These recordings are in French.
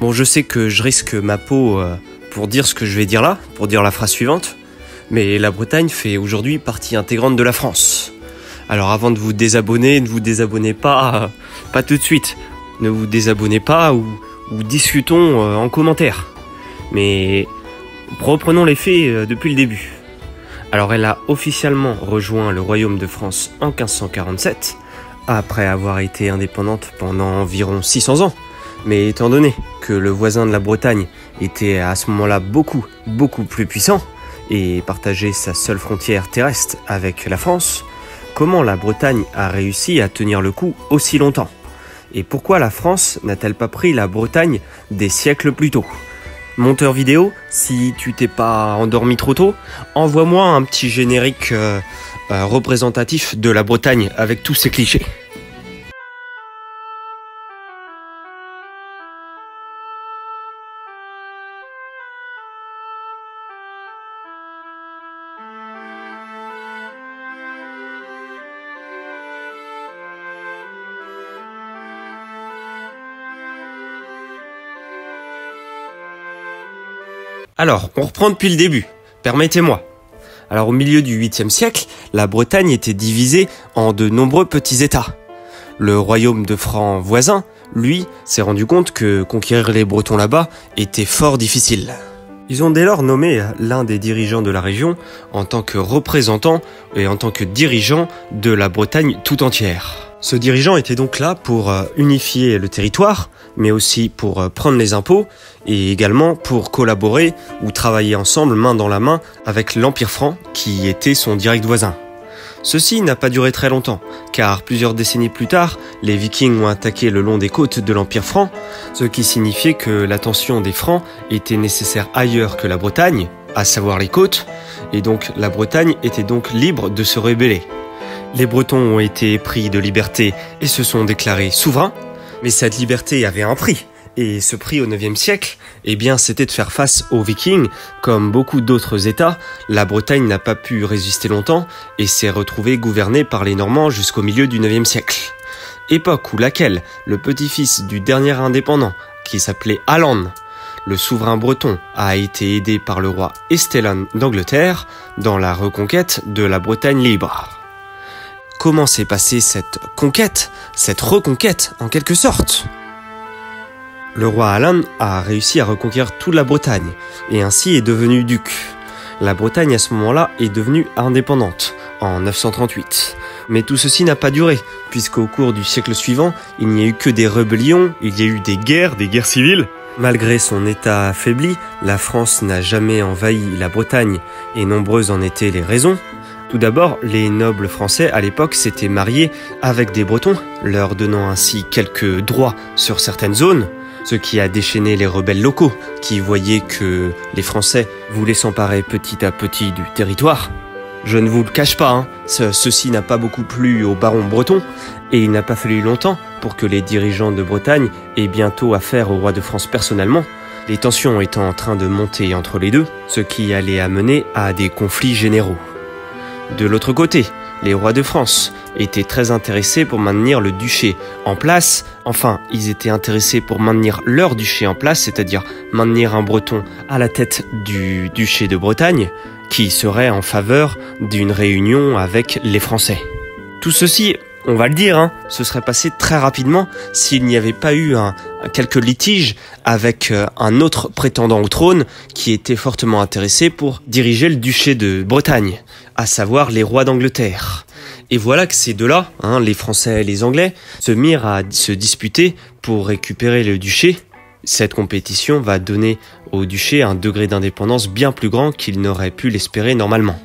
Bon, je sais que je risque ma peau pour dire ce que je vais dire là, pour dire la phrase suivante, mais la Bretagne fait aujourd'hui partie intégrante de la France. Alors avant de vous désabonner, ne vous désabonnez pas tout de suite. Ne vous désabonnez pas ou discutons en commentaire. Mais reprenons les faits depuis le début. Alors elle a officiellement rejoint le Royaume de France en 1547, après avoir été indépendante pendant environ 600 ans. Mais étant donné que le voisin de la Bretagne était à ce moment-là beaucoup plus puissant et partageait sa seule frontière terrestre avec la France, comment la Bretagne a réussi à tenir le coup aussi longtemps? Et pourquoi la France n'a-t-elle pas pris la Bretagne des siècles plus tôt? Monteur vidéo, si tu t'es pas endormi trop tôt, envoie-moi un petit générique représentatif de la Bretagne avec tous ces clichés. Alors, on reprend depuis le début, permettez-moi. Alors au milieu du 8e siècle, la Bretagne était divisée en de nombreux petits États. Le royaume de Franc voisin, lui, s'est rendu compte que conquérir les Bretons là-bas était fort difficile. Ils ont dès lors nommé l'un des dirigeants de la région en tant que représentant et en tant que dirigeant de la Bretagne tout entière. Ce dirigeant était donc là pour unifier le territoire, mais aussi pour prendre les impôts et également pour collaborer ou travailler ensemble main dans la main avec l'Empire franc qui était son direct voisin. Ceci n'a pas duré très longtemps, car plusieurs décennies plus tard, les Vikings ont attaqué le long des côtes de l'Empire franc, ce qui signifiait que l'attention des Francs était nécessaire ailleurs que la Bretagne, à savoir les côtes, et donc la Bretagne était donc libre de se rebeller. Les Bretons ont été pris de liberté et se sont déclarés souverains, mais cette liberté avait un prix. Et ce prix au 9e siècle, eh bien, c'était de faire face aux Vikings. Comme beaucoup d'autres États, la Bretagne n'a pas pu résister longtemps et s'est retrouvée gouvernée par les Normands jusqu'au milieu du 9e siècle. Époque où laquelle le petit-fils du dernier indépendant, qui s'appelait Alan, le souverain breton, a été aidé par le roi Estélon d'Angleterre dans la reconquête de la Bretagne libre. Comment s'est passée cette conquête, cette reconquête en quelque sorte? Le roi Alan a réussi à reconquérir toute la Bretagne et ainsi est devenu duc. La Bretagne à ce moment-là est devenue indépendante en 938. Mais tout ceci n'a pas duré, puisqu'au cours du siècle suivant, il n'y a eu que des rébellions, il y a eu des guerres civiles. Malgré son état affaibli, la France n'a jamais envahi la Bretagne et nombreuses en étaient les raisons. Tout d'abord, les nobles français à l'époque s'étaient mariés avec des Bretons, leur donnant ainsi quelques droits sur certaines zones, ce qui a déchaîné les rebelles locaux qui voyaient que les Français voulaient s'emparer petit à petit du territoire. Je ne vous le cache pas, ceci n'a pas beaucoup plu aux barons bretons et il n'a pas fallu longtemps pour que les dirigeants de Bretagne aient bientôt affaire au roi de France personnellement, les tensions étant en train de monter entre les deux, ce qui allait amener à des conflits généraux. De l'autre côté, les rois de France étaient très intéressés pour maintenir le duché en place. Enfin, ils étaient intéressés pour maintenir leur duché en place, c'est-à-dire maintenir un breton à la tête du duché de Bretagne, qui serait en faveur d'une réunion avec les Français. Tout ceci, on va le dire, se serait passé très rapidement s'il n'y avait pas eu quelques litiges avec un autre prétendant au trône qui était fortement intéressé pour diriger le duché de Bretagne, à savoir les rois d'Angleterre. Et voilà que ces deux-là, les Français et les Anglais, se mirent à se disputer pour récupérer le duché. Cette compétition va donner au duché un degré d'indépendance bien plus grand qu'il n'aurait pu l'espérer normalement.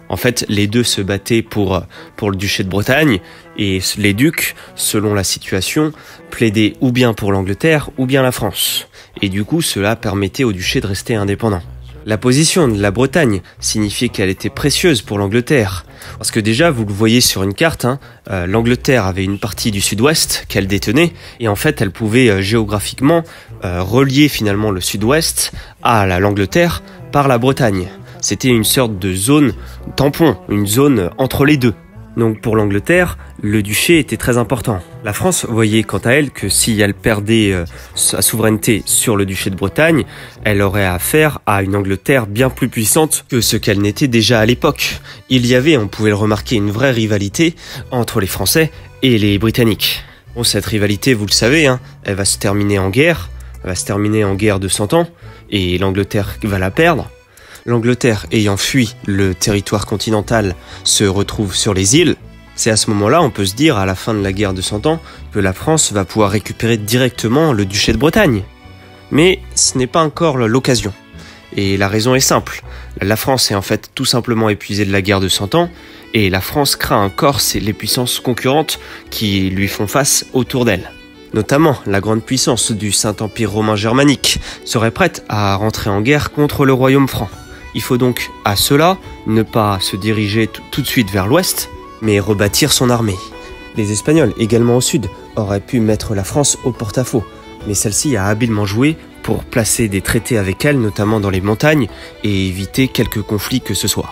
En fait, les deux se battaient pour le duché de Bretagne et les ducs, selon la situation, plaidaient ou bien pour l'Angleterre ou bien la France. Et du coup, cela permettait au duché de rester indépendant. La position de la Bretagne signifiait qu'elle était précieuse pour l'Angleterre. Parce que déjà, vous le voyez sur une carte, l'Angleterre avait une partie du sud-ouest qu'elle détenait. Et en fait, elle pouvait géographiquement relier finalement le sud-ouest à l'Angleterre par la Bretagne. C'était une sorte de zone tampon, une zone entre les deux. Donc pour l'Angleterre, le duché était très important. La France voyait quant à elle que si elle perdait sa souveraineté sur le duché de Bretagne, elle aurait affaire à une Angleterre bien plus puissante que ce qu'elle n'était déjà à l'époque. Il y avait, on pouvait le remarquer, une vraie rivalité entre les Français et les Britanniques. Bon, cette rivalité, vous le savez, elle va se terminer en guerre. Elle va se terminer en guerre de 100 ans et l'Angleterre va la perdre. L'Angleterre, ayant fui le territoire continental, se retrouve sur les îles. C'est à ce moment-là, on peut se dire, à la fin de la guerre de 100 ans, que la France va pouvoir récupérer directement le duché de Bretagne. Mais ce n'est pas encore l'occasion. Et la raison est simple. La France est en fait tout simplement épuisée de la guerre de 100 ans, et la France craint encore les puissances concurrentes qui lui font face autour d'elle. Notamment, la grande puissance du Saint-Empire romain germanique serait prête à rentrer en guerre contre le royaume franc. Il faut donc, à cela, ne pas se diriger tout de suite vers l'ouest, mais rebâtir son armée. Les Espagnols, également au sud, auraient pu mettre la France au porte-à-faux, mais celle-ci a habilement joué pour placer des traités avec elle, notamment dans les montagnes, et éviter quelques conflits que ce soit.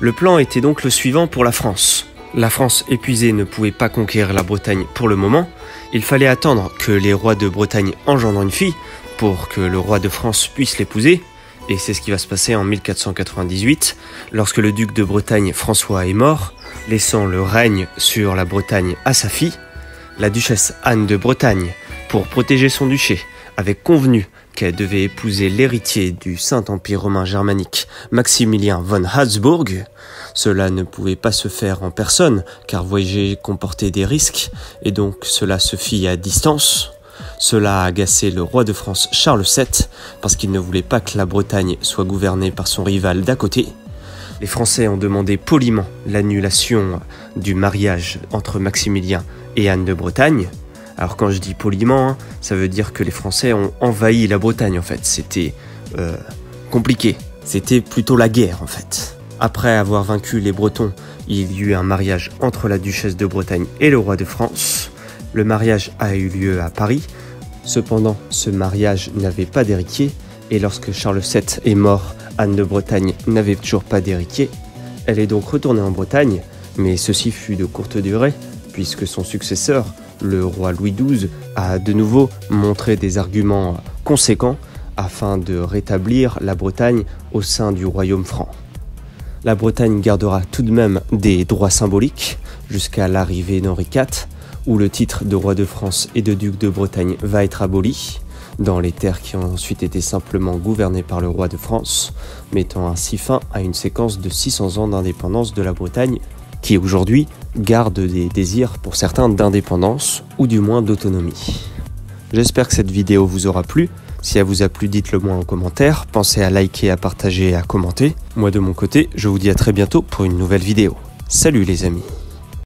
Le plan était donc le suivant pour la France. La France épuisée ne pouvait pas conquérir la Bretagne pour le moment, il fallait attendre que les rois de Bretagne engendrent une fille pour que le roi de France puisse l'épouser, et c'est ce qui va se passer en 1498, lorsque le duc de Bretagne François est mort, laissant le règne sur la Bretagne à sa fille. La duchesse Anne de Bretagne, pour protéger son duché, avait convenu qu'elle devait épouser l'héritier du Saint-Empire romain germanique, Maximilien von Habsbourg. Cela ne pouvait pas se faire en personne, car voyager comportait des risques, et donc cela se fit à distance. Cela a agacé le roi de France Charles VII, parce qu'il ne voulait pas que la Bretagne soit gouvernée par son rival d'à côté. Les Français ont demandé poliment l'annulation du mariage entre Maximilien et Anne de Bretagne. Alors quand je dis poliment, ça veut dire que les Français ont envahi la Bretagne en fait. C'était compliqué. C'était plutôt la guerre en fait. Après avoir vaincu les Bretons, il y eut un mariage entre la duchesse de Bretagne et le roi de France. Le mariage a eu lieu à Paris. Cependant, ce mariage n'avait pas d'héritier. Et lorsque Charles VII est mort, Anne de Bretagne n'avait toujours pas d'héritier. Elle est donc retournée en Bretagne, mais ceci fut de courte durée, puisque son successeur, le roi Louis XII, a de nouveau montré des arguments conséquents afin de rétablir la Bretagne au sein du royaume franc. La Bretagne gardera tout de même des droits symboliques jusqu'à l'arrivée d'Henri IV, où le titre de roi de France et de duc de Bretagne va être aboli, dans les terres qui ont ensuite été simplement gouvernées par le roi de France, mettant ainsi fin à une séquence de 600 ans d'indépendance de la Bretagne, qui aujourd'hui garde des désirs pour certains d'indépendance, ou du moins d'autonomie. J'espère que cette vidéo vous aura plu. Si elle vous a plu, dites-le moi en commentaire. Pensez à liker, à partager et à commenter. Moi de mon côté, je vous dis à très bientôt pour une nouvelle vidéo. Salut les amis!